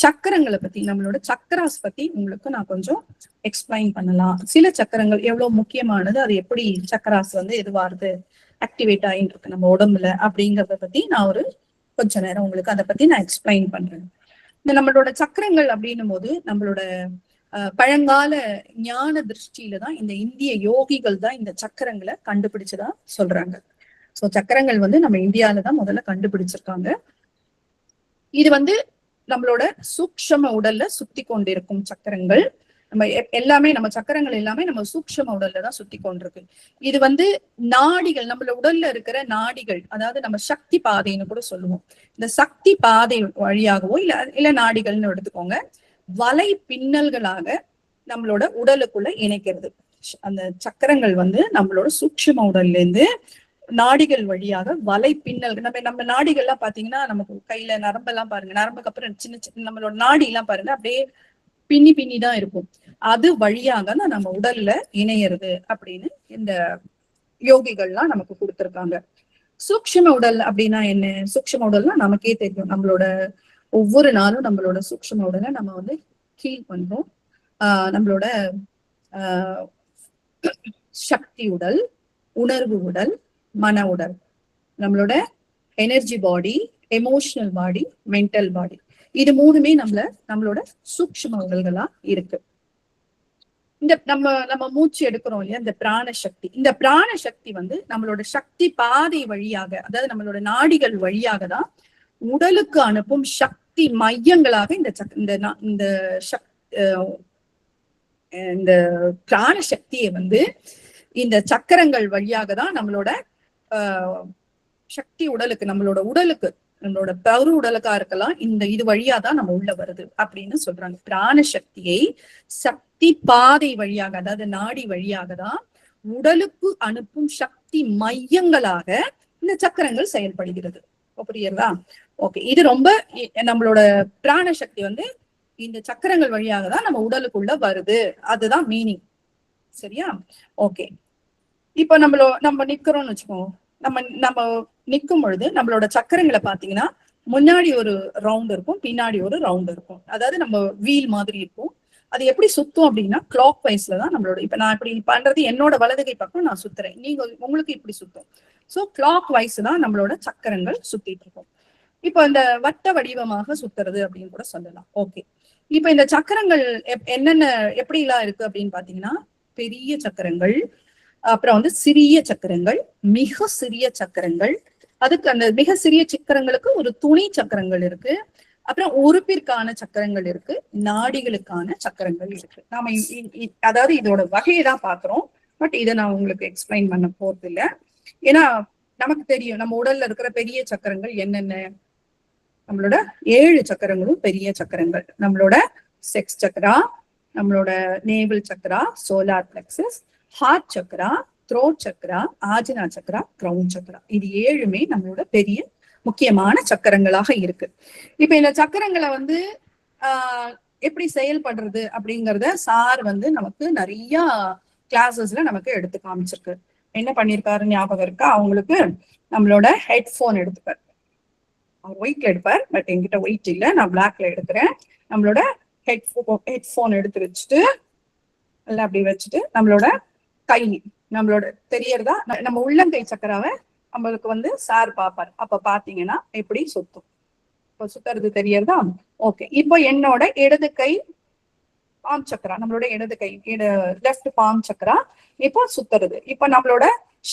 சக்கரங்களை பத்தி, நம்மளோட சக்கராஸ் பத்தி உங்களுக்கு நான் கொஞ்சம் எக்ஸ்பிளைன் பண்ணலாம். சில சக்கரங்கள் எவ்வளவு முக்கியமானது, அது எப்படி சக்கராஸ் வந்து எதுவாருது ஆக்டிவேட் ஆகிட்டு இருக்கு நம்ம உடம்புல அப்படிங்கறத பத்தி நான் ஒரு கொஞ்ச நேரம் உங்களுக்கு அதை பத்தி நான் எக்ஸ்பிளைன் பண்றேன். இந்த நம்மளோட சக்கரங்கள் அப்படின்னும் போது நம்மளோட பழங்கால ஞான திருஷ்டியில தான் இந்த இந்திய யோகிகள் தான் இந்த சக்கரங்களை கண்டுபிடிச்சதா சொல்றாங்க. சோ சக்கரங்கள் வந்து நம்ம இந்தியாவில தான் முதல்ல கண்டுபிடிச்சிருக்காங்க. இது வந்து நம்மளோட சூக்ஷ்ம உடல்ல சுத்தி கொண்டிருக்கும் சக்கரங்கள். நம்ம எல்லாமே நம்ம சக்கரங்கள் எல்லாமே நம்ம சூக்ஷ்ம உடல்ல தான் சுத்தி கொண்டிருக்கு. இது வந்து நாடிகள், நம்மள உடல்ல இருக்கிற நாடிகள், அதாவது நம்ம சக்தி பாதைன்னு கூட சொல்லுவோம். இந்த சக்தி பாதை வழியாகவோ இல்ல நாடிகள்னு எடுத்துக்கோங்க, வலை பின்னல்களாக நம்மளோட உடலுக்குள்ள இணைக்கிறது. அந்த சக்கரங்கள் வந்து நம்மளோட சூக்ஷ்ம உடல்ல இருந்து நாடிகள் வழியாக வலை பின்னல், நம்ம நாடிகள்லாம் பாத்தீங்கன்னா நமக்கு கையில நரம்பெல்லாம் பாருங்க, நரம்புக்கு அப்புறம் சின்ன சின்ன நம்மளோட நாடி எல்லாம் பாருங்க அப்படியே பின்னி தான் இருக்கும். அது வழியாக தான் நம்ம உடல்ல இணையிறது அப்படின்னு இந்த யோகிகள்லாம் நமக்கு கொடுத்திருக்காங்க. சூக்ஷ்ம உடல் அப்படின்னா என்ன? சூக்ஷ்ம உடல்னா நமக்கே தெரியும். நம்மளோட ஒவ்வொரு நாளும் நம்மளோட சூக்ஷ்ம உடலை நம்ம வந்து ஹீல் பண்றோம். நம்மளோட சக்தி உடல், உணர்வு உடல், மன உடல், நம்மளோட எனர்ஜி பாடி, எமோஷனல் பாடி, மென்டல் பாடி, இது மூணுமே நம்மளோட சூக்ஷ்ம உடல்களா இருக்கு. இந்த நம்ம மூச்சு எடுக்கிறோம் இல்லையா, இந்த பிராண சக்தி, இந்த பிராண சக்தி வந்து நம்மளோட சக்தி பாதை வழியாக, அதாவது நம்மளோட நாடிகள் வழியாக தான் உடலுக்கு அனுப்பும் சக்தி மையங்களாக இந்த பிராண சக்தியை வந்து இந்த சக்கரங்கள் வழியாக தான் நம்மளோட சக்தி உடலுக்கு, நம்மளோட பரு உடலுக்கா இருக்கலாம், இது வழியாதான் நம்ம உள்ள வருது அப்படின்னு சொல்றாங்க. பிராண சக்தியை சக்தி பாதை வழியாக, அதாவது நாடி வழியாக தான் உடலுக்கு அனுப்பும் சக்தி மையங்களாக இந்த சக்கரங்கள் செயல்படுகிறது. புரியுறதா? ஓகே, இது ரொம்ப நம்மளோட பிராண சக்தி வந்து இந்த சக்கரங்கள் வழியாக தான் நம்ம உடலுக்குள்ள வருது, அதுதான் மீனிங். சரியா? ஓகே, இப்ப நம்ம நிக்கிறோம்னு வச்சுக்கோங்க. நம்ம நிக்கும் பொழுது நம்மளோட சக்கரங்களை பாத்தீங்கன்னா முன்னாடி ஒரு ரவுண்ட் இருக்கும், பின்னாடி ஒரு ரவுண்ட் இருக்கும். அதாவது நம்ம வீல் மாதிரி இருக்கும். அது எப்படி சுத்தும் அப்படின்னா கிளாக் வைஸ்ல தான் நம்மளோட, இப்ப நான் இப்படி பண்றது என்னோட வலதுகை பக்கம் நான் சுத்துறேன், உங்களுக்கு இப்படி சுத்தும். சோ கிளாக் வைஸ் தான் நம்மளோட சக்கரங்கள் சுத்திட்டு இருக்கும். இப்ப இந்த வட்ட வடிவமாக சுத்துறது அப்படின்னு கூட சொல்லலாம். ஓகே, இப்ப இந்த சக்கரங்கள் என்னென்ன எப்படி எல்லாம் இருக்கு அப்படின்னு பாத்தீங்கன்னா, பெரிய சக்கரங்கள், அப்புறம் வந்து சிறிய சக்கரங்கள், மிக சிறிய சக்கரங்கள், அதுக்கு அந்த மிக சிறிய சக்கரங்களுக்கு ஒரு துணை சக்கரங்கள் இருக்கு, அப்புறம் உறுப்பிற்கான சக்கரங்கள் இருக்கு, நாடிகளுக்கான சக்கரங்கள் இருக்கு. நாம அதாவது இதோட வகையை தான் பாக்குறோம். பட் இதை நான் உங்களுக்கு எக்ஸ்பிளைன் பண்ண போறது இல்லை. ஏன்னா நமக்கு தெரியும் நம்ம உடல்ல இருக்கிற பெரிய சக்கரங்கள் என்னென்ன. நம்மளோட 7 சக்கரங்களும் பெரிய சக்கரங்கள். நம்மளோட செக்ஸ் சக்கரா, நம்மளோட நேவல் சக்கரா, சோலார் பிளெக்சஸ், ஹார்ட் சக்கரா, த்ரோட் சக்கரா, ஆஜனா சக்கரா, கிரவுன் சக்கரா, இது 7மே நம்மளோட பெரிய முக்கியமான சக்கரங்களாக இருக்கு. இப்ப இந்த சக்கரங்களை வந்து எப்படி செயல்படுறது அப்படிங்கறத சார் வந்து நமக்கு நிறைய கிளாஸஸ்ல நமக்கு எடுத்து காமிச்சிருக்கு. என்ன பண்ணிருக்காரு ஞாபகம் இருக்கா அவங்களுக்கு? நம்மளோட ஹெட்போன் எடுத்துப்பார், அவர் ஒயிட்ல எடுப்பார், பட் என்கிட்ட ஒயிட் இல்லை, நான் பிளாக்ல எடுக்கிறேன். நம்மளோட ஹெட்போன் எடுத்து வச்சுட்டு எல்லாம் அப்படி வச்சுட்டு நம்மளோட கை, நம்மளோட தெரியறதா நம்ம உள்ளங்கை சக்கராவை நம்மளுக்கு வந்து சார் பாப்பார். அப்ப பாத்தீங்கன்னா எப்படி சுத்தும், இப்ப சுத்துறது தெரியறதா? ஓகே, இப்போ என்னோட இடது கை பாம் சக்கரா, நம்மளோட இடது கை லெஃப்ட் பாம் சக்கரா இப்போ சுத்துறது. இப்ப நம்மளோட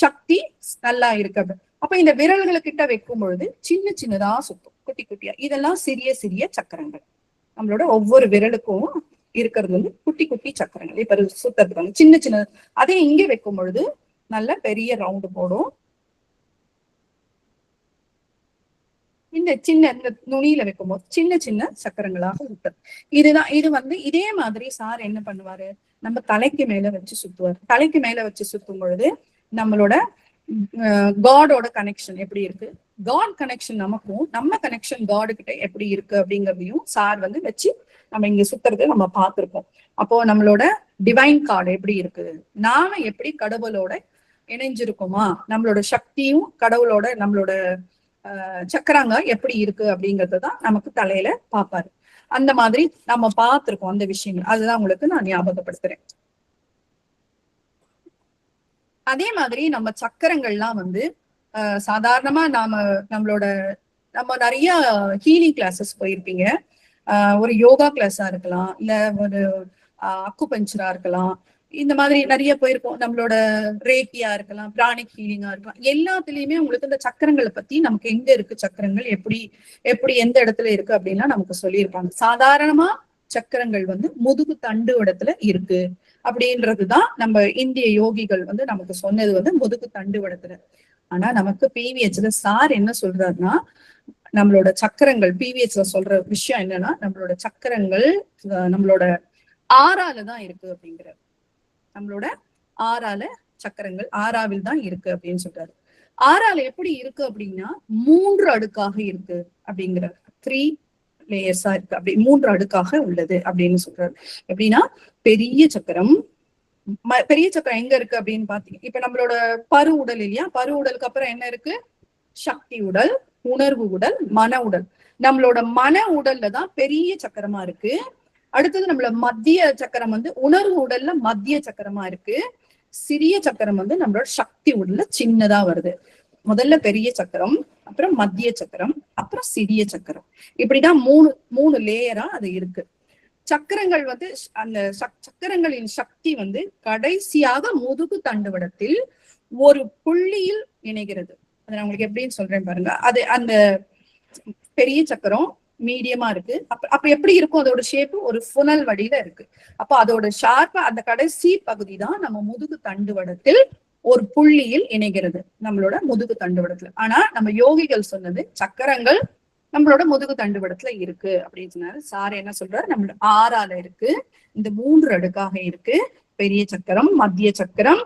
சக்தி நல்லா இருக்குது. அப்ப இந்த விரல்களுக்கிட்ட வைக்கும் பொழுது சின்ன சின்னதா சுத்தும், குட்டி குட்டியா. இதெல்லாம் சிறிய சிறிய சக்கரங்கள். நம்மளோட ஒவ்வொரு விரலுக்கும் இருக்கிறது வந்து குட்டி குட்டி சக்கரங்கள். இப்ப சுத்துறதுக்கு வந்து சின்ன சின்ன, அதே இங்க வைக்கும் பொழுது நல்ல பெரிய ரவுண்டு போடும். இந்த நுனியில வைக்கும்போது சின்ன சின்ன சக்கரங்களாக விட்டது. இது வந்து இதே மாதிரி சார் என்ன பண்ணுவாரு, நம்ம தலைக்கு மேல வச்சு சுத்துவார். தலைக்கு மேல வச்சு சுத்தும் பொழுது நம்மளோட காடோட கனெக்ஷன் எப்படி இருக்கு, காட் கனெக்ஷன் நமக்கும் நம்ம கனெக்ஷன் காடு கிட்ட எப்படி இருக்கு அப்படிங்கிறதையும் சார் வந்து வச்சு நம்ம இங்க சுத்துறது நம்ம பார்த்திருக்கோம். அப்போ நம்மளோட டிவைன் கார்டு எப்படி இருக்கு, நாம எப்படி கடவுளோட இணைஞ்சிருக்கோமா, நம்மளோட சக்தியும் கடவுளோட நம்மளோட சக்கராங்க எப்படி இருக்கு அப்படிங்கறதுதான் நமக்கு தலையில பாப்பாரு. அந்த மாதிரி நம்ம பார்த்திருக்கோம் அந்த விஷயங்கள். அதுதான் உங்களுக்கு நான் ஞாபகப்படுத்துறேன். அதே மாதிரி நம்ம சக்கரங்கள்லாம் வந்து சாதாரணமா நம்ம நிறைய ஹீலிங் கிளாஸஸ் போயிருப்பீங்க. ஒரு யோகா கிளாஸா இருக்கலாம், இல்ல ஒரு அக்குபஞ்சரா இருக்கலாம், இந்த மாதிரி நிறைய போயிருக்கோம். நம்மளோட ரேக்கியா இருக்கலாம், பிராணிக் ஹீலிங்கா இருக்கலாம். எல்லாத்துலயுமே உங்களுக்கு இந்த சக்கரங்களை பத்தி நமக்கு எங்க இருக்கு சக்கரங்கள், எப்படி எப்படி எந்த இடத்துல இருக்கு அப்படின்னா நமக்கு சொல்லியிருப்பாங்க. சாதாரணமா சக்கரங்கள் வந்து முதுகு தண்டு இடத்துல இருக்கு அப்படின்றதுதான் நம்ம இந்திய யோகிகள் வந்து நமக்கு சொன்னது வந்து முதுகு தண்டு இடத்துல. ஆனா நமக்கு பிவிஹெச்ல சார் என்ன சொல்றாருன்னா, நம்மளோட சக்கரங்கள் பிவிஹெச்ல சொல்ற விஷயம் என்னன்னா, நம்மளோட சக்கரங்கள் நம்மளோட ஆறால தான் இருக்கு அப்படிங்கிறார். நம்மளோட ஆறால சக்கரங்கள் ஆறாவில் தான் இருக்கு அப்படின்னு சொல்றாரு. ஆறால எப்படி இருக்கு அப்படின்னா 3 அடுக்காக இருக்கு அப்படிங்கிறார். 3 லேயர்ஸா இருக்கு, அப்படி 3 அடுக்காக உள்ளது அப்படின்னு சொல்றாரு. எப்படின்னா பெரிய சக்கரம் எங்க இருக்கு அப்படின்னு பாத்தீங்க, இப்ப நம்மளோட பரு உடல் இல்லையா, பரு உடலுக்கு அப்புறம் என்ன இருக்கு, சக்தி உடல், உணர்வு உடல், மன உடல். நம்மளோட மன உடல்ல தான் பெரிய சக்கரமா இருக்கு. அடுத்தது நம்மளோட மத்திய சக்கரம் வந்து உணர்வு உடல்ல மத்திய சக்கரமா இருக்கு. சிறிய சக்கரம் வந்து நம்மளோட சக்தி உடல்ல சின்னதா வருது. முதல்ல பெரிய சக்கரம், அப்புறம் மத்திய சக்கரம், அப்புறம் சிறிய சக்கரம். இப்படிதான் மூணு லேயரா அது இருக்கு. சக்கரங்கள் வந்து அந்த சக்கரங்களின் சக்தி வந்து கடைசியாக முதுகு தண்டுவடத்தில் ஒரு புள்ளியில் இணைகிறது. அதை நான் உங்களுக்கு எப்படின்னு சொல்றேன் பாருங்க. அது அந்த பெரிய சக்கரம் மீடியமா இருக்கு. அப்ப எப்படி இருக்கும் அதோட ஷேப்பு, ஒரு புனல் வடியில இருக்கு. அப்ப அதோட ஷார்ப்பா அந்த கடைசி பகுதி தான் நம்ம முதுகு தண்டுவடத்தில் ஒரு புள்ளியில் இணைகிறது, நம்மளோட முதுகு தண்டுவடத்துல. ஆனா நம்ம யோகிகள் சொன்னது சக்கரங்கள் நம்மளோட முதுகு தண்டுவடத்துல இருக்கு அப்படின்னு சொன்னாரு. சார் என்ன சொல்றாரு, நம்மளோட ஆறால இருக்கு, இந்த 3 அடுக்காக இருக்கு. பெரிய சக்கரம், மத்திய சக்கரம்,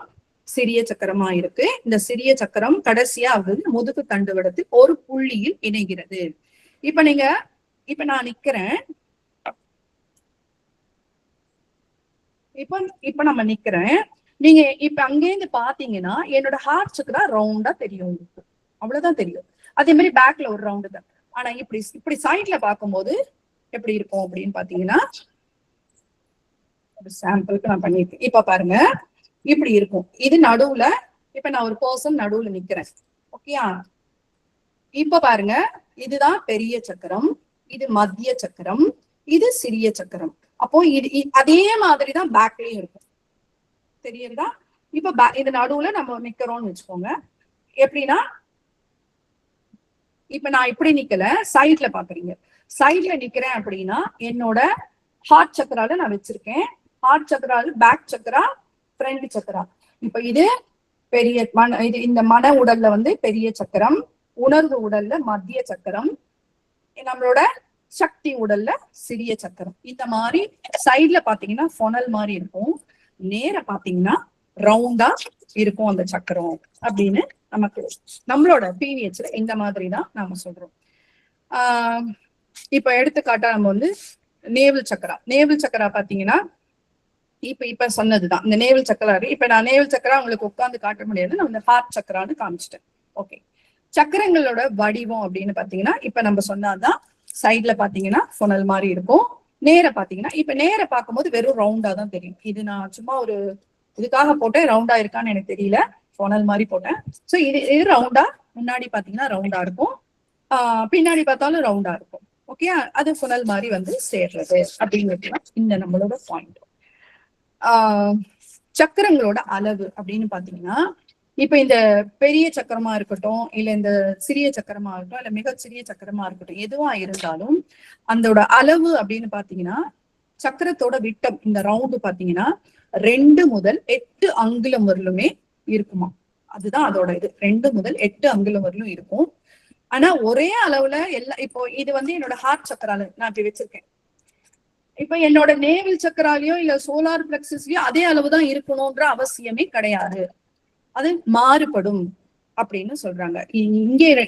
சிறிய சக்கரமா இருக்கு. இந்த சிறிய சக்கரம் கடைசியா முதுகு தண்டுவடத்தில் ஒரு புள்ளியில் இணைகிறது. இப்ப நான் நிக்கிறேன், இப்ப நம்ம நிக்கிறேன். நீங்க இப்ப அங்கேருந்து பாத்தீங்கன்னா என்னோட ஹார்ட் சக்கரா ரவுண்டா தெரியும் உங்களுக்கு, அவ்வளவுதான் தெரியும். அதே மாதிரி பேக்ல ஒரு ரவுண்டு தான். ஆனா இப்படி சைட்ல பார்க்கும்போது எப்படி இருக்கும் அப்படின்னு பாத்தீங்கன்னா, ஒரு சாம்பிளுக்கு நான் பண்ணிருக்கேன். இப்ப பாருங்க, இப்படி இருக்கும். இது நடுவுல, இப்ப நான் ஒரு பர்சன் நடுவுல நிக்கிறேன், ஓகேயா? இப்ப பாருங்க, இதுதான் பெரிய சக்கரம், இது மத்திய சக்கரம், இது சிறிய சக்கரம். அப்போ அதே மாதிரிதான் பேக்லயும் இருக்கும், தெரியுதா? இப்ப இது நடுவுல நம்ம நிக்கிறோம்னு வச்சுக்கோங்க. எப்படின்னா, இப்ப நான் இப்படி நிக்கல, சைட்ல பாக்குறீங்க. சைட்ல நிக்கிறேன் அப்படின்னா என்னோட ஹார்ட் சக்கரால நான் வச்சிருக்கேன். ஹார்ட் சக்கரால பேக் சக்கரா, ஃப்ரண்ட் சக்கரா. இப்ப இது பெரிய இது இந்த மன உடல்ல வந்து பெரிய சக்கரம், உணர்வு உடல்ல மத்திய சக்கரம், நம்மளோட சக்தி உடல்ல சிறிய சக்கரம். இந்த மாதிரி சைட்ல பாத்தீங்கன்னா ஃபொனல் மாதிரி இருக்கும், நேர பாத்தீங்கன்னா ரவுண்டா இருக்கும் அந்த சக்கரம் அப்படின்னு நமக்கு நம்மளோட பிவிஹெச்ல இந்த மாதிரி தான் நாம சொல்றோம். இப்ப எடுத்துக்காட்டா நம்ம வந்து நேவல் சக்கரா பாத்தீங்கன்னா, இப்ப சொன்னதுதான் இந்த நேவல் சக்கரா. இப்ப நான் நேவல் சக்கரா உங்களுக்கு உட்கார்ந்து காட்ட முடியாது, நான் இந்த ஹார்ட் சக்கரான்னு காமிச்சிட்டேன். ஓகே, சக்கரங்களோட வடிவம் அப்படின்னு பாத்தீங்கன்னா, இப்ப நம்ம சொன்னாதான் சைட்ல பாத்தீங்கன்னா ஃபொனல் மாதிரி இருக்கும். நேர பாத்தீங்கன்னா, இப்ப நேர பார்க்கும்போது வெறும் ரவுண்டா தான் தெரியும். இது நான் சும்மா ஒரு இதுக்காக போட்டேன், ரவுண்டா இருக்கான்னு எனக்கு தெரியல, ஃபொனல் மாதிரி போட்டேன். சோ இது ரவுண்டா, முன்னாடி பாத்தீங்கன்னா ரவுண்டா இருக்கும், பின்னாடி பார்த்தாலும் ரவுண்டா இருக்கும். ஓகே, அது ஃபொனல் மாதிரி வந்து சேர்றது அப்படிங்கிறது இந்த நம்மளோட பாயிண்ட். சக்கரங்களோட அளவு அப்படின்னு பாத்தீங்கன்னா, இப்ப இந்த பெரிய சக்கரமா இருக்கட்டும், இல்ல இந்த சிறிய சக்கரமா இருக்கட்டும், இல்ல மிக சிறிய சக்கரமா இருக்கட்டும், எதுவா இருந்தாலும் அதோட அளவு அப்படின்னு பாத்தீங்கன்னா, சக்கரத்தோட விட்டம் இந்த ரவுண்டு பாத்தீங்கன்னா 2 முதல் 8 அங்குலம் வரலுமே இருக்குமா. அதுதான் அதோட இது, 2 முதல் 8 அங்குலம் வரலும் இருக்கும். ஆனா ஒரே அளவுல இப்போ இது வந்து என்னோட ஹார்ட் சக்கரால நான் இப்படி வச்சிருக்கேன். இப்ப என்னோட நேவில் சக்கராலையோ இல்ல சோலார் பிளெக்ஸஸ்லயோ அதே அளவுதான் இருக்கணும்ன்ற அவசியமே கிடையாது, அது மாறுபடும் அப்படின்னு சொல்றாங்க.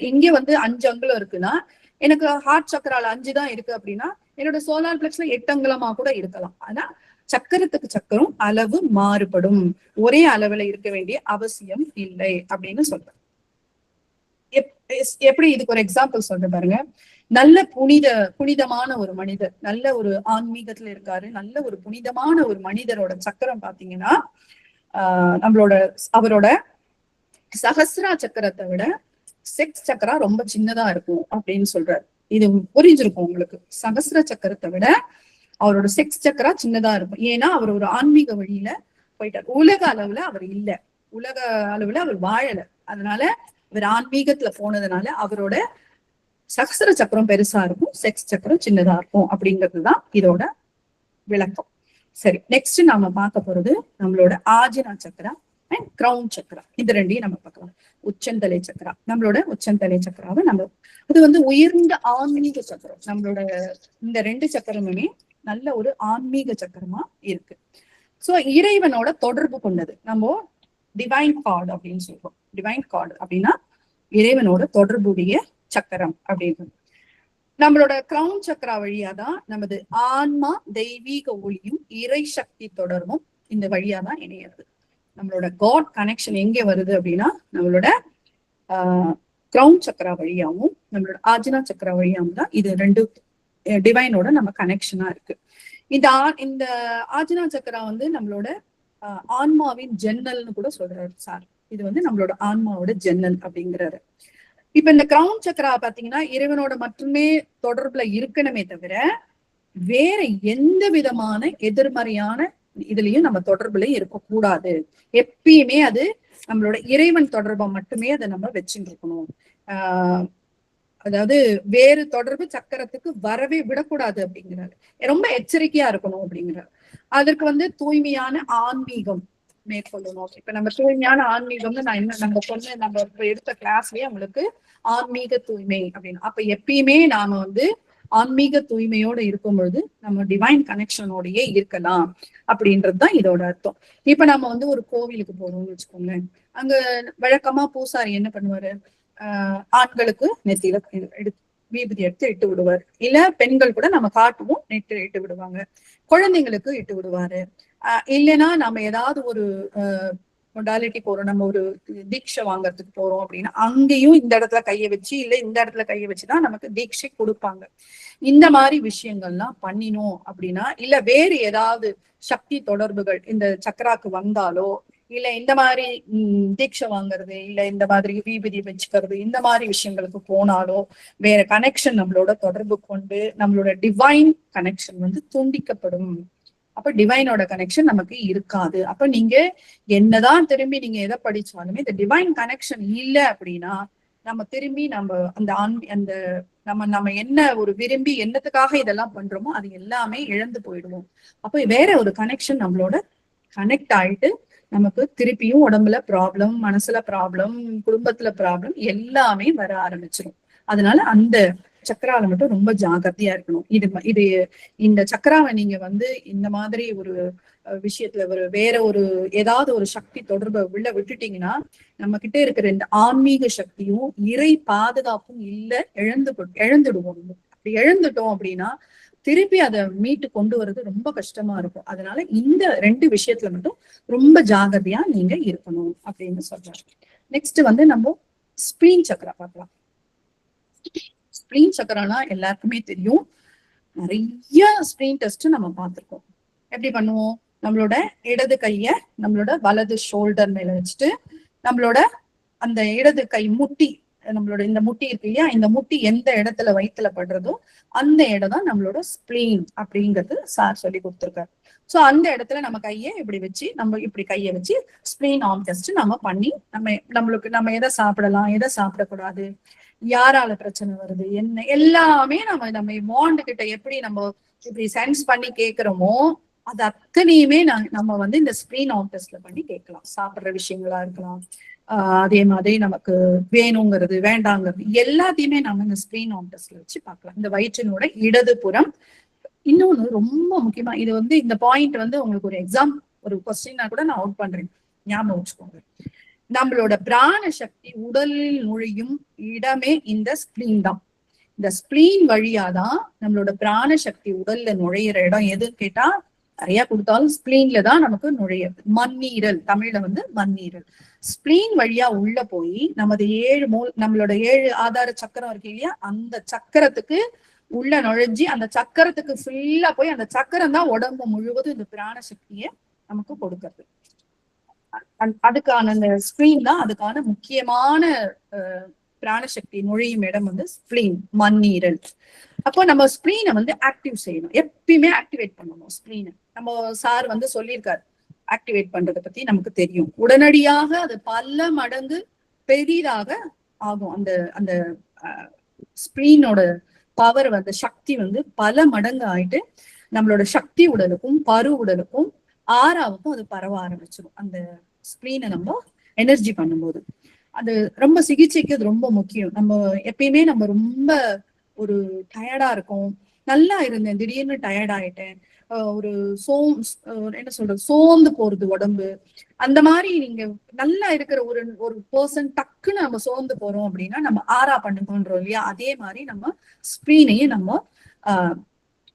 இங்க வந்து 5 அங்குலம் இருக்குன்னா, எனக்கு ஹார்ட் சக்கரால 5 தான் இருக்கு அப்படின்னா, என்னோட சோலார் பிளெக்ஸ்ல 8 அங்குலமா கூட இருக்கலாம். ஆனா சக்கரத்துக்கு சக்கரம் அளவு மாறுபடும், ஒரே அளவுல இருக்க வேண்டிய அவசியம் இல்லை அப்படின்னு சொல்றேன். எப்படி இதுக்கு ஒரு எக்ஸாம்பிள் சொல்றேன் பாருங்க. நல்ல புனிதமான ஒரு மனிதர், நல்ல ஒரு ஆன்மீகத்துல இருக்காரு, நல்ல ஒரு புனிதமான ஒரு மனிதரோட சக்கரம் பாத்தீங்கன்னா அவரோட சகஸ்ரா சக்கரத்தை விட செக்ஸ் சக்கரா ரொம்ப சின்னதா இருக்கும் அப்படின்னு சொல்றாரு. இது புரிஞ்சிருக்கும் உங்களுக்கு. சகஸ்ர சக்கரத்தை விட அவரோட செக்ஸ் சக்கரா சின்னதா இருக்கும். ஏன்னா அவர் ஒரு ஆன்மீக வழியில போயிட்டார். உலக அளவுல அவர் இல்ல, உலக அளவுல அவர் வாழல. அதனால இவர் ஆன்மீகத்துல போனதுனால அவரோட சகஸ்ர சக்கரம் பெருசா இருக்கும், செக்ஸ் சக்கரம் சின்னதா இருக்கும் அப்படிங்கிறதுதான் இதோட விளக்கம். சரி, நெக்ஸ்ட் நாம பார்க்க போறது நம்மளோட ஆஜினா சக்கரா அண்ட் கிரவுன் சக்கரா. இது ரெண்டையும் நம்ம பார்க்கலாம். உச்சந்தலை சக்கரா, நம்மளோட உச்சந்தலை சக்கராவை அது வந்து உயர்ந்த ஆன்மீக சக்கரம். நம்மளோட இந்த 2 சக்கரமுமே நல்ல ஒரு ஆன்மீக சக்கரமா இருக்கு. சோ இறைவனோட தொடர்பு கொண்டது. நம்ம டிவைன் கார்டு அப்படின்னு சொல்றோம். டிவைன் கார்டு அப்படின்னா இறைவனோட தொடர்புடைய சக்கரம் அப்படின்னு. நம்மளோட கிரவுன் சக்கரா வழியாதான் நமது ஆன்மா தெய்வீக ஒளியும் இறை சக்தி தொடர்பும் இந்த வழியாதான் இணையிறது. நம்மளோட காட் கனெக்ஷன் எங்க வருது அப்படின்னா நம்மளோட கிரவுன் சக்கரா வழியாவும் நம்மளோட ஆஜினா சக்கரா வழியாவும் தான் இது 2 டிவைனோட நம்ம கனெக்ஷனா இருக்கு. இந்த ஆஜினா சக்கரா வந்து நம்மளோட ஆன்மாவின் ஜன்னல்னு கூட சொல்றாரு சார். இது வந்து நம்மளோட ஆன்மாவோட ஜன்னல் அப்படிங்கிறாரு. இப்ப இந்த கிரவுன் சக்கரா பாத்தீங்கன்னா இறைவனோட மட்டுமே தொடர்புல இருக்கணுமே தவிர வேற எந்த விதமான எதிர்மறையான இதுலயும் நம்ம தொடர்புல இருக்கக்கூடாது. எப்பயுமே அது நம்மளோட இறைவன் தொடர்பை மட்டுமே அதை நம்ம வச்சுட்டு இருக்கணும். அதாவது வேறு தொடர்பு சக்கரத்துக்கு வரவே விடக்கூடாது அப்படிங்கிறாரு. ரொம்ப எச்சரிக்கையா இருக்கணும் அப்படிங்கிறாரு. அதற்கு வந்து தூய்மையான ஆன்மீகம் மேற்கொள்ளணும். இப்ப நம்ம தூய்மையான ஆன்மீகம்னு நம்ம எடுத்த கிளாஸ்லயே அவங்களுக்கு ஆன்மீக தூய்மை அப்படின்னு. அப்ப எப்பயுமே நாம வந்து ஆன்மீக தூய்மையோட இருக்கும் பொழுது நம்ம டிவைன் கனெக்ஷனோடயே இருக்கலாம் அப்படின்றதுதான் இதோட அர்த்தம். இப்ப நம்ம வந்து ஒரு கோவிலுக்கு போறோம்னு வச்சுக்கோங்களேன். அங்க வழக்கமா பூசாரி என்ன பண்ணுவாரு, ஆண்களுக்கு நெத்தியில வீபதி எடுத்து இட்டு விடுவார். இல்ல பெண்கள் கூட நம்ம காட்டுவோம், இட்டு விடுவாங்க. குழந்தைங்களுக்கு இட்டு விடுவாரு. இல்லைன்னா நம்ம ஏதாவது ஒரு மொடாலிட்டி போறோம், நம்ம ஒரு தீட்சை வாங்கறதுக்கு போறோம் அப்படின்னா அங்கேயும் இந்த இடத்துல கையை வச்சு இல்ல இந்த இடத்துல கையை வச்சுதான் நமக்கு தீட்சை கொடுப்பாங்க. இந்த மாதிரி விஷயங்கள்லாம் பண்ணினோம் அப்படின்னா, இல்ல வேறு ஏதாவது சக்தி தொடர்புகள் இந்த சக்கராக்கு வந்தாலோ, இல்ல இந்த மாதிரி தீட்சை வாங்குறது, இல்ல இந்த மாதிரி வீபதி வச்சுக்கிறது, இந்த மாதிரி விஷயங்களுக்கு போனாலோ வேற கனெக்ஷன் நம்மளோட தொடர்பு கொண்டு நம்மளோட டிவைன் கனெக்ஷன் வந்து துண்டிக்கப்படும். அப்ப டிவைனோட கனெக்ஷன் நமக்கு இருக்காது. அப்ப நீங்க என்னதான் திரும்பி நீங்க எதை படிச்சாலுமே இந்த டிவைன் கனெக்ஷன் இல்லை அப்படின்னா நம்ம திரும்பி அந்த நம்ம என்ன ஒரு விரும்பி என்னத்துக்காக இதெல்லாம் பண்றோமோ அது எல்லாமே இழந்து போயிடுவோம். அப்ப வேற ஒரு கனெக்ஷன் நம்மளோட கனெக்ட் ஆயிட்டு நமக்கு திருப்பியும் உடம்புல ப்ராப்ளம், மனசுல ப்ராப்ளம், குடும்பத்துல ப்ராப்ளம் எல்லாமே வர ஆரம்பிச்சிடும். அதனால அந்த சக்கரால மட்டும் ரொம்ப ஜாகிரதையா இருக்கணும். இது இந்த சக்கராவை நீங்க வந்து இந்த மாதிரி ஒரு விஷயத்துல வேற ஒரு ஏதாவது ஒரு சக்தி தொடர்பை உள்ள விட்டுட்டீங்கன்னா நம்ம கிட்ட இருக்கிற இந்த ஆன்மீக சக்தியும் இறை பாதுகாப்பும் இல்ல இழந்துடுவோம். அப்படி இழந்துட்டோம் அப்படின்னா திருப்பி அதை மீட்டு கொண்டு வர்றது ரொம்ப கஷ்டமா இருக்கும். அதனால இந்த 2 விஷயத்துல மட்டும் ரொம்ப ஜாகிரதையா நீங்க இருக்கணும் அப்படின்னு சொல்றாங்க. நெக்ஸ்ட் வந்து நம்ம ஸ்பிரீன் சக்கரா பார்க்கலாம். ஸ்பிரீன் சக்கரானா எல்லாருக்குமே தெரியும். நிறைய ஸ்பிரீன் டெஸ்ட் நம்ம பார்த்திருக்கோம். எப்படி பண்ணுவோம், நம்மளோட இடது கைய நம்மளோட வலது ஷோல்டர் மேல வச்சுட்டு நம்மளோட அந்த இடது கை முட்டி, நம்மளோட இந்த முட்டி இருக்கு இல்லையா, இந்த முட்டி எந்த இடத்துல வயிற்றுல படுறதோ அந்த இடம் தான் நம்மளோட ஸ்பிளீன் அப்படிங்கிறது சார் சொல்லி கொடுத்துருக்காரு. சோ அந்த இடத்துல நம்ம கையை இப்படி வச்சு நம்ம இப்படி கையை வச்சு ஸ்பிளீன் ஆர்ம் டெஸ்ட் நம்ம பண்ணி நம்ம எதை சாப்பிடலாம், எதை சாப்பிடக்கூடாது, யாரால பிரச்சனை வருது, என்ன எல்லாமே நம்ம மாண்டு கிட்ட எப்படி நம்ம இப்படி சென்ஸ் பண்ணி கேட்கிறோமோ அது அத்தனையுமே நம்ம வந்து இந்த ஸ்பிரீன் ஆர்ம் டெஸ்ட்ல பண்ணி கேட்கலாம். சாப்பிடுற விஷயங்களா இருக்கலாம், அதே மாதிரி நமக்கு வேணுங்கிறது வேண்டாங்கிறது எல்லாத்தையுமே நம்ம இந்த ஸ்பிரீன் ஆர்ம் டெஸ்ட்ல வச்சு பார்க்கலாம். இந்த வயிற்றினோட இடது புறம். இன்னொன்னு ரொம்ப முக்கியமா, இது வந்து இந்த பாயிண்ட் வந்து உங்களுக்கு ஒரு எக்ஸாம் ஒரு கொஸ்டினா கூட நான் அவுட் பண்றேன், ஞாபகம் வச்சுக்கோங்க. நம்மளோட பிராண சக்தி உடலில் நுழையும் இடமே இந்த ஸ்பிளீன் தான். இந்த ஸ்பிளீன் வழியாதான் நம்மளோட பிராண சக்தி உடல்ல நுழையிற இடம் எதுன்னு கேட்டா நிறைய கொடுத்தாலும் ஸ்பிளீன்ல தான் நமக்கு நுழையிறது. மண்ணீரல், தமிழ்ல வந்து மண்ணீரல். ஸ்பிளீன் வழியா உள்ள போய் நமது நம்மளோட 7 ஆதார சக்கரம் இருக்கு இல்லையா, அந்த சக்கரத்துக்கு உள்ள நுழைஞ்சி அந்த சக்கரத்துக்கு ஃபுல்லா போய் அந்த சக்கரம் தான் உடம்பு முழுவதும் இந்த பிராண சக்தியை நமக்கு கொடுக்கறது. அதுக்கான அந்த ஸ்பிளீன் தான் அதுக்கான முக்கியமான பிராணசக்தி நுழையும் இடம் வந்து ஸ்பிளீன், மண்ணீரல். அப்போ நம்ம ஸ்பிளீனை வந்து ஆக்டிவ் செய்யணும், எப்பயுமே ஆக்டிவேட் பண்ணணும் ஸ்பிளீனை. நம்ம சார் வந்து சொல்லியிருக்காரு ஆக்டிவேட் பண்றதை பத்தி, நமக்கு தெரியும். உடனடியாக அது பல மடங்கு பெரிதாக ஆகும். அந்த அந்த ஸ்பிளீனோட பவர் வந்து சக்தி வந்து பல மடங்கு ஆயிட்டு நம்மளோட சக்தி உடலுக்கும் பரு உடலுக்கும் ஆறாவுக்கும் அது பரவ ஆரம்பிச்சிடும். அந்த ஸ்பிளீனை நம்ம எனர்ஜி பண்ணும்போது அது ரொம்ப சிகிச்சைக்கு அது ரொம்ப முக்கியம். நம்ம எப்பயுமே நம்ம ரொம்ப ஒரு டயர்டா இருக்கும், நல்லா இருந்தேன் திடீர்னு டயர்ட் ஆயிட்டேன், ஒரு என்ன சொல்றது, சோர்ந்து போறது உடம்பு, அந்த மாதிரி நீங்க நல்லா இருக்கிற ஒரு பர்சன் டக்குன்னு நம்ம சோர்ந்து போறோம் அப்படின்னா நம்ம ஆறா பண்ணுன்றோம் இல்லையா, அதே மாதிரி நம்ம ஸ்பிளீனையும் நம்ம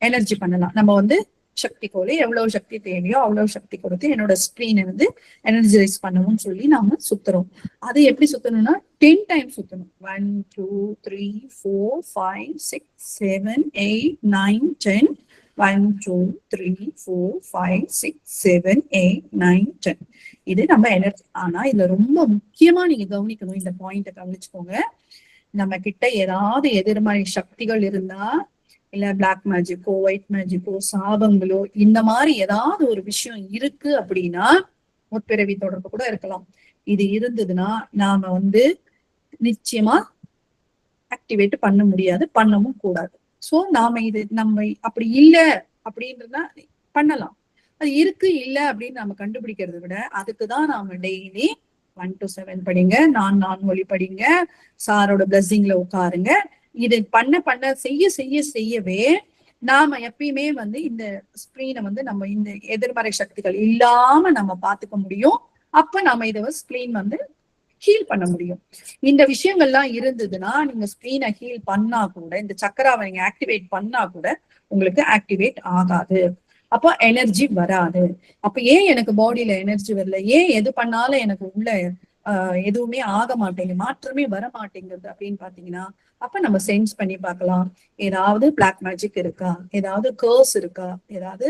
எனர்ஜி பண்ணலாம். நம்ம வந்து சக்தி கோலை எவ்வளவு சக்தி தேவையோ அவ்வளவு சக்தி கொடுத்து என்னோட ஸ்பிளீனை வந்து எனர்ஜைஸ் பண்ணணும்னு சொல்லி நாம சுத்துறோம். அது எப்படி சுத்தணும்னா 10 டைம்ஸ் சுத்தணும். 1 2 3 4 5 6 7 8 9 10. 1 2 3 4 5 6 7 8 9 10. இது நம்ம எனர்ஜி. ஆனா இதுல ரொம்ப முக்கியமா நீங்க கவனிக்கணும், இந்த பாயிண்ட கவனிச்சுக்கோங்க. நம்ம கிட்ட ஏதாவது எதிர்மறை சக்திகள் இருந்தா, இல்ல பிளாக் மேஜிக்கோ ஒயிட் மேஜிக்கோ சாபங்களோ இந்த மாதிரி ஏதாவது ஒரு விஷயம் இருக்கு அப்படின்னா, முற்பிறவி தொடர்பு கூட இருக்கலாம், இது இருந்ததுன்னா நாம வந்து நிச்சயமா ஆக்டிவேட் பண்ண முடியாது, பண்ணவும் கூடாது. சோ நாம நம்ம அப்படி இல்ல அப்படின்றத பண்ணலாம். அது இருக்கு இல்ல அப்படின்னு நம்ம கண்டுபிடிக்கிறத விட அதுக்குதான் நாம டெய்லி 1 to 7 படிங்க, நான் மொழி படிங்க, சாரோட பிளஸிங்ல உட்காருங்க. இது பண்ண செய்யவே நாம எப்பயுமே வந்து இந்த ஸ்கிரீனை வந்து நம்ம இந்த எதிர்மறை சக்திகள் இல்லாம நம்ம பாத்துக்க முடியும். அப்ப நம்ம இதை ஸ்கிரீன் வந்து ஹீல் பண்ண முடியும். இந்த விஷயங்கள்லாம் இருந்ததுன்னா நீங்க ஸ்கிரீனை ஹீல் பண்ணா கூட, இந்த சக்கராவை நீங்க ஆக்டிவேட் பண்ணா கூட உங்களுக்கு ஆக்டிவேட் ஆகாது. அப்போ எனர்ஜி வராது. அப்ப ஏன் எனக்கு பாடியில எனர்ஜி வரல, ஏன் எது பண்ணாலும் எனக்கு உள்ள எதுவுமே ஆக மாட்டேங்குது, மாற்றமே வர மாட்டேங்குது அப்படின்னு பாத்தீங்கன்னா, அப்ப நம்ம சென்ஸ் பண்ணி பார்க்கலாம், ஏதாவது பிளாக் மேஜிக் இருக்கா, ஏதாவது கர்ஸ் இருக்கா, ஏதாவது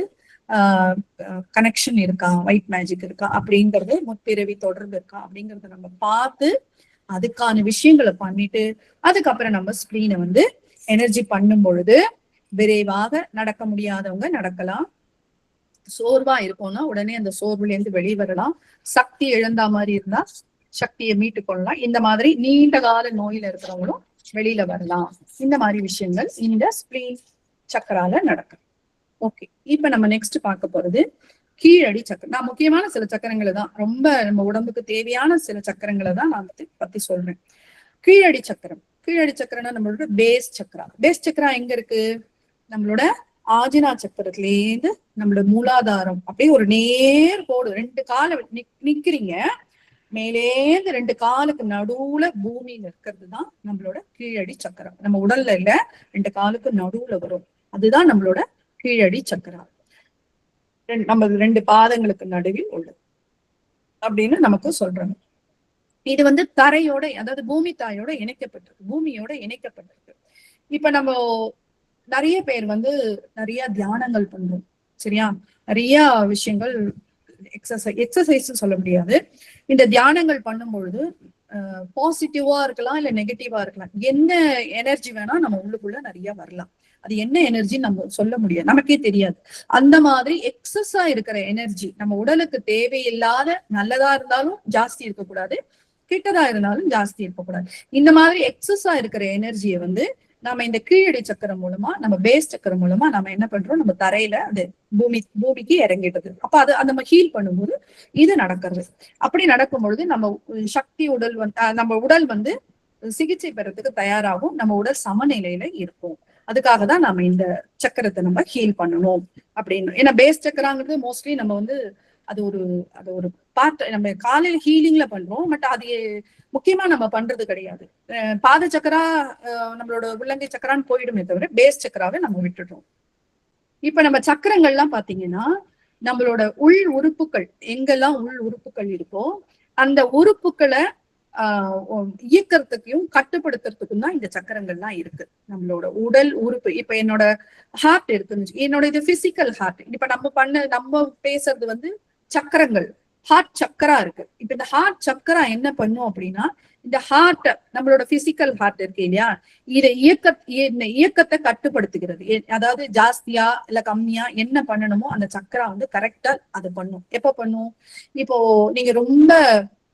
கனெக்ஷன் இருக்கா, ஒயிட் மேஜிக் இருக்கா அப்படிங்கறது, முற்பிறவி தொடர்பு இருக்கா அப்படிங்கறத நம்ம பார்த்து அதுக்கான விஷயங்களை பண்ணிட்டு அதுக்கப்புறம் நம்ம ஸ்கிரீனை வந்து எனர்ஜி பண்ணும் பொழுது விரைவாக நடக்க முடியாதவங்க நடக்கலாம். சோர்வா இருக்கும்னா உடனே அந்த சோர்வுல இருந்து வெளிவரலாம். சக்தி இழந்தா மாதிரி இருந்தா சக்தியை மீட்டு கொள்ளலாம். இந்த மாதிரி நீண்ட கால நோயில இருக்கிறவங்களும் வெளியில வரலாம். இந்த மாதிரி விஷயங்கள் இந்த ஸ்பிளீன் சக்கரால நடக்கும். ஓகே, இப்ப நம்ம நெக்ஸ்ட் பார்க்க போறது கீழடி சக்கரம். நான் முக்கியமான சில சக்கரங்களை தான், ரொம்ப நம்ம உடம்புக்கு தேவையான சில சக்கரங்களை தான் நான் பத்தி சொல்றேன். கீழடி சக்கரம், கீழடி சக்கரம்னா நம்மளோட பேஸ் சக்கரா. பேஸ் சக்கரா எங்க இருக்கு, நம்மளோட ஆஜினா சக்கரத்திலேருந்து நம்மளோட மூலாதாரம் அப்படியே ஒரு நேர் கோடு, 2 காலை நிக்கிறீங்க, மேலேந்து 2 காலுக்கு நடுவுல பூமியில இருக்கிறது தான் நம்மளோட கீழடி சக்கரம். நம்ம உடல்ல இல்ல, 2 காலுக்கு நடுவுல வரும், அதுதான் நம்மளோட கீழடி சக்கரம். நம்ம 2 பாதங்களுக்கு நடுவில் உள்ளது அப்படின்னு நமக்கு சொல்றாங்க. இது வந்து தரையோட, அதாவது பூமி தாயோட இணைக்கப்பட்டிருக்கு, பூமியோட இணைக்கப்பட்டிருக்கு. இப்ப நம்ம நிறைய பேர் வந்து நிறைய தியானங்கள் பண்றோம், சரியா, நிறைய விஷயங்கள் எக்ஸசைஸ் சொல்ல முடியாது. இந்த தியானங்கள் பண்ணும் பொழுது பாசிட்டிவா இருக்கலாம், இல்ல நெகட்டிவா இருக்கலாம், என்ன எனர்ஜி வேணா நம்ம உள்ளுக்குள்ள நிறைய வரலாம். அது என்ன எனர்ஜி நம்ம சொல்ல முடியாது, நமக்கே தெரியாது. அந்த மாதிரி எக்ஸஸா இருக்கிற எனர்ஜி நம்ம உடலுக்கு தேவையில்லாத, நல்லதா இருந்தாலும் ஜாஸ்தி இருக்கக்கூடாது, கிட்டதா இருந்தாலும் ஜாஸ்தி இருக்கக்கூடாது. இந்த மாதிரி எக்ஸஸா இருக்கிற எனர்ஜியை வந்து நம்ம இந்த கீழடி சக்கரம் மூலமா, நம்ம பேஸ் சக்கரம் மூலமா நம்ம என்ன பண்றோம், நம்ம தரையில அது பூமிக்கு இறங்கிடுது. அப்ப அது நம்ம ஹீல் பண்ணும்போது இது நடக்கிறது. அப்படி நடக்கும் பொழுது நம்ம சக்தி உடல் நம்ம உடல் வந்து சிகிச்சை பெறத்துக்கு தயாராகும், நம்ம உடல் சமநிலையில இருக்கும். அதுக்காக தான் நம்ம இந்த சக்கரத்தை நம்ம ஹீல் பண்ணணும் அப்படின்னு. ஏன்னா பேஸ் சக்கராங்கிறது மோஸ்ட்லி நம்ம வந்து அது ஒரு பார்ட், நம்ம காலையில ஹீலிங்ல பண்றோம், பட் அது முக்கியமா நம்ம பண்றது கிடையாது. பாத சக்கரா நம்மளோட உள்ளங்கை சக்கரான்னு போயிடுமே தவிர பேஸ் சக்கராவை நம்ம விட்டுடுறோம். இப்ப நம்ம சக்கரங்கள்லாம் பாத்தீங்கன்னா நம்மளோட உள் உறுப்புகள் எங்கெல்லாம் உள் உறுப்புகள் இருக்கோ அந்த உறுப்புகளை இயக்கிறதுக்கும் கட்டுப்படுத்துறதுக்கும் தான் இந்த சக்கரங்கள்லாம் இருக்கு. நம்மளோட உடல் உறுப்பு இப்ப என்னோட ஹார்ட் இருக்குன்னு, என்னோட இது பிசிக்கல் ஹார்ட். இப்ப நம்ம பேசுறது வந்து சக்கரங்கள், ஹார்ட் சக்கரா இருக்கு. இப்ப இந்த ஹார்ட் சக்கரா என்ன பண்ணும் அப்படின்னா, இந்த ஹார்ட் நம்மளோட பிசிக்கல் ஹார்ட் இருக்கு இல்லையா, இயக்கத்தை கட்டுப்படுத்துகிறது. அதாவது ஜாஸ்தியா இல்ல கம்மியா என்ன பண்ணணுமோ அந்த சக்கரா வந்து கரெக்டா அது பண்ணும். எப்ப பண்ணும்? இப்போ நீங்க ரொம்ப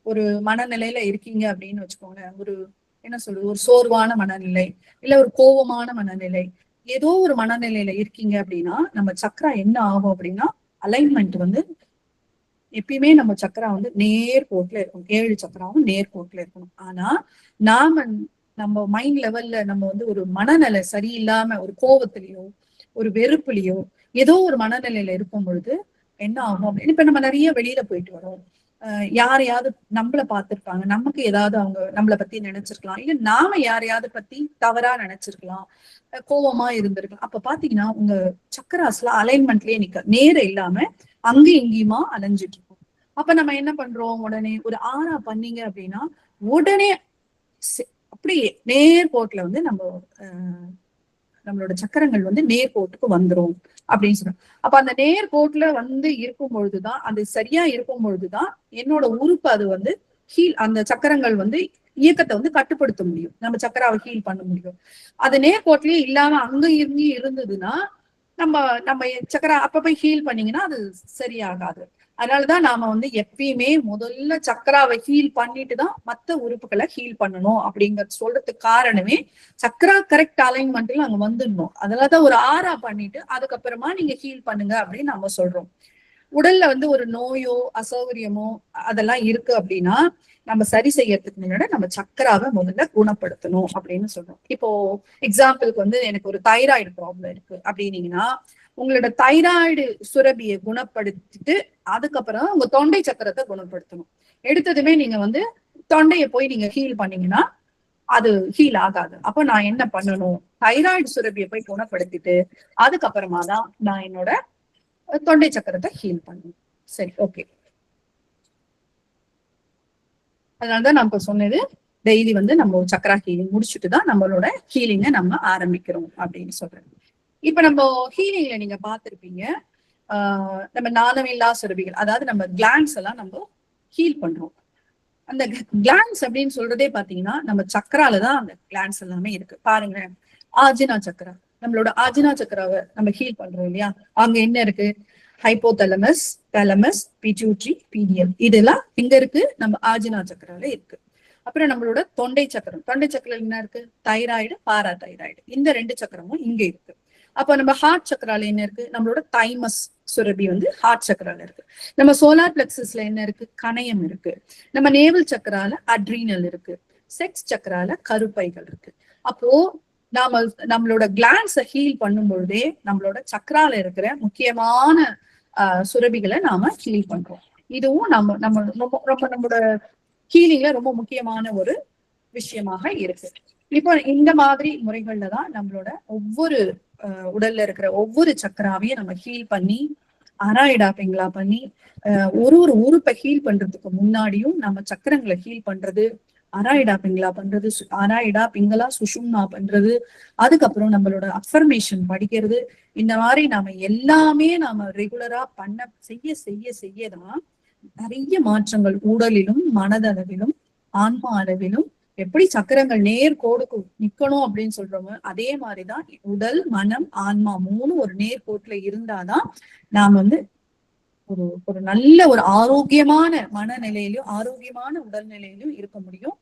ஒரு மனநிலையில இருக்கீங்க அப்படின்னு வச்சுக்கோங்க, ஒரு என்ன சொல்றது, ஒரு சோர்வான மனநிலை இல்ல ஒரு கோபமான மனநிலை, ஏதோ ஒரு மனநிலையில இருக்கீங்க அப்படின்னா நம்ம சக்கரா என்ன ஆகும் அப்படின்னா, அலைன்மெண்ட் வந்து எப்பயுமே நம்ம சக்கரா வந்து நேர்கோட்டுல இருக்கணும். 7 சக்கராவும் நேர்கோட்டுல இருக்கணும். ஆனா நம்ம மைண்ட் லெவல்ல நம்ம வந்து ஒரு மனநிலை சரியில்லாம ஒரு கோபத்திலயோ ஒரு வெறுப்புலயோ ஏதோ ஒரு மனநிலையில இருக்கும் பொழுது என்ன ஆகும் அப்படின்னு, இப்ப நம்ம நிறைய வெளியில போயிட்டு வரோம், யாரையாவது நம்மள பார்த்திருப்பாங்க, நமக்கு ஏதாவது அவங்க நம்மளை பத்தி நினைச்சிருக்கலாம், இல்ல நாம யாரையாவது பத்தி தவறா நினைச்சிருக்கலாம், கோபமா இருந்திருக்கலாம். அப்ப பாத்தீங்கன்னா உங்க சக்கராஸ்ல அலைன்மெண்ட்லயே நேரம் இல்லாம அங்கேயும் இங்கேயுமா அலைஞ்சிட்டு இருக்கும். அப்ப நம்ம என்ன பண்றோம், உடனே ஒரு ஆறா பண்ணீங்க அப்படின்னா உடனே அப்படியே நேர்கோட்டுல வந்து நம்மளோட சக்கரங்கள் வந்து நேர்கோட்டுக்கு வந்துரும் அப்படின்னு சொல்றோம். அப்ப அந்த நேர்கோட்டுல வந்து இருக்கும் பொழுதுதான், அது சரியா இருக்கும் பொழுதுதான் என்னோட உறுப்பு அது வந்து அந்த சக்கரங்கள் வந்து இயக்கத்தை வந்து கட்டுப்படுத்த முடியும், நம்ம சக்கராவை ஹீல் பண்ண முடியும். அது நேர்கோட்லயே இல்லாம அங்க இருந்ததுன்னா நம்ம நம்ம சக்கரா அப்ப போய் ஹீல் பண்ணீங்கன்னா அது சரியாகாது. அதனாலதான் நாம வந்து எப்பயுமே முதல்ல சக்கராவை ஹீல் பண்ணிட்டு தான் மத்த உறுப்புகளை ஹீல் பண்ணணும் அப்படிங்கறது சொல்றதுக்கு காரணமே, சக்கரா கரெக்ட் அலைன்மெண்ட்ல அங்க வந்துடணும். அதனாலதான் ஒரு ஆறா பண்ணிட்டு அதுக்கப்புறமா நீங்க ஹீல் பண்ணுங்க அப்படின்னு நம்ம சொல்றோம். உடல்ல வந்து ஒரு நோயோ அசௌகரியமோ அதெல்லாம் இருக்கு அப்படின்னா நம்ம சரி செய்யறதுக்கு முன்னாடி நம்ம சக்கராவை முதல்ல குணப்படுத்தணும் அப்படின்னு சொல்றோம். இப்போ எக்ஸாம்பிளுக்கு வந்து எனக்கு ஒரு தைராய்டு ப்ராப்ளம் இருக்கு அப்படின்னீங்கன்னா, உங்களோட தைராய்டு சுரபியை குணப்படுத்திட்டு அதுக்கப்புறம் உங்க தொண்டை சக்கரத்தை குணப்படுத்தணும். எடுத்ததுமே நீங்க வந்து தொண்டையை போய் நீங்க ஹீல் பண்ணீங்கன்னா அது ஹீல் ஆகாது. அப்ப நான் என்ன பண்ணணும், தைராய்டு சுரபியை போய் குணப்படுத்திட்டு அதுக்கப்புறமா தான் நான் என்னோட தொண்டை சக்கரத்தை ஹீல் பண்ணணும். சரி, ஓகே. அதனாலதான் நான் இப்ப சொன்னது, டெய்லி வந்து நம்ம சக்கரா ஹீலிங் முடிச்சுட்டு தான் நம்மளோட ஹீலிங்கை நம்ம ஆரம்பிக்கிறோம் அப்படின்னு சொல்றேன். இப்ப நம்ம ஹீலிங்ல நீங்க பார்த்திருப்பீங்க, நம்ம நாளமில்லா சுரபிகள், அதாவது நம்ம கிளான்ஸ் எல்லாம் நம்ம ஹீல் பண்றோம். அந்த கிளான்ஸ் அப்படின்னு சொல்றதே பாத்தீங்கன்னா நம்ம சக்கரால தான் அந்த கிளான்ஸ் எல்லாமே இருக்கு. பாருங்க, ஆஜினா சக்கரா, நம்மளோட ஆஜினா சக்கராவை நம்ம ஹீல் பண்றோம் இல்லையா, அங்க என்ன இருக்கு, ஹைப்போதலமஸ், தலமஸ், பிட்யூட்ரி, பீடியம், இதெல்லாம் எங்க இருக்கு, நம்ம ஆஜினா சக்கரால இருக்கு. அப்புறம் நம்மளோட தொண்டை சக்கரம், தொண்டை சக்கரம் என்ன இருக்கு, தைராய்டு, பாரா தைராய்டு, இந்த 2 சக்கரமும் இங்க இருக்கு. அப்ப நம்ம ஹார்ட் சக்கரால என்ன இருக்கு, நம்மளோட தைமஸ் சுரபி வந்து ஹார்ட் சக்கரால இருக்கு. நம்ம சோலார் பிளெக்ஸஸ்ல என்ன இருக்கு, கணையம் இருக்கு. நம்ம நேவல் சக்கரால அட்ரீனல் இருக்கு. செக்ஸ் சக்கரால கருப்பைகள் இருக்கு. அப்போ நம்மளோட கிளான்ஸை ஹீல் பண்ணும் பொழுதே நம்மளோட சக்கரால இருக்கிற முக்கியமான சுரபிகளை நாம ஹீல் பண்றோம். இதுவும் நம்மளோட ஹீலிங்ல ரொம்ப முக்கியமான ஒரு விஷயமாக இருக்கு. இப்போ இந்த மாதிரி முறைகள்ல தான் நம்மளோட ஒவ்வொரு உடல்ல இருக்கிற ஒவ்வொரு சக்கராவையும் நம்ம ஹீல் பண்ணி அராய்டா பிங்களா பண்ணி ஒரு உறுப்பை ஹீல் பண்றதுக்கு முன்னாடியும் நம்ம சக்கரங்களை ஹீல் பண்றது, அராய்டா பிங்களா பண்றது, அராய்டா பிங்களா சுஷும்னா பண்றது, அதுக்கப்புறம் நம்மளோட அஃபர்மேஷன் படிக்கிறது, இந்த மாதிரி நாம எல்லாமே நாம ரெகுலரா செய்யதான் நிறைய மாற்றங்கள் உடலிலும் மனதளவிலும் ஆன்மா அளவிலும் எப்படி சக்கரங்கள் நேர்கோடுக்கு நிக்கணும் அப்படின்னு சொல்றோமோ அதே மாதிரிதான் உடல் மனம் ஆன்மா 3 ஒரு நேர்கோட்டுல இருந்தாதான் நாம வந்து ஒரு நல்ல ஒரு ஆரோக்கியமான மனநிலையிலும் ஆரோக்கியமான உடல்நிலையிலும் இருக்க முடியும்.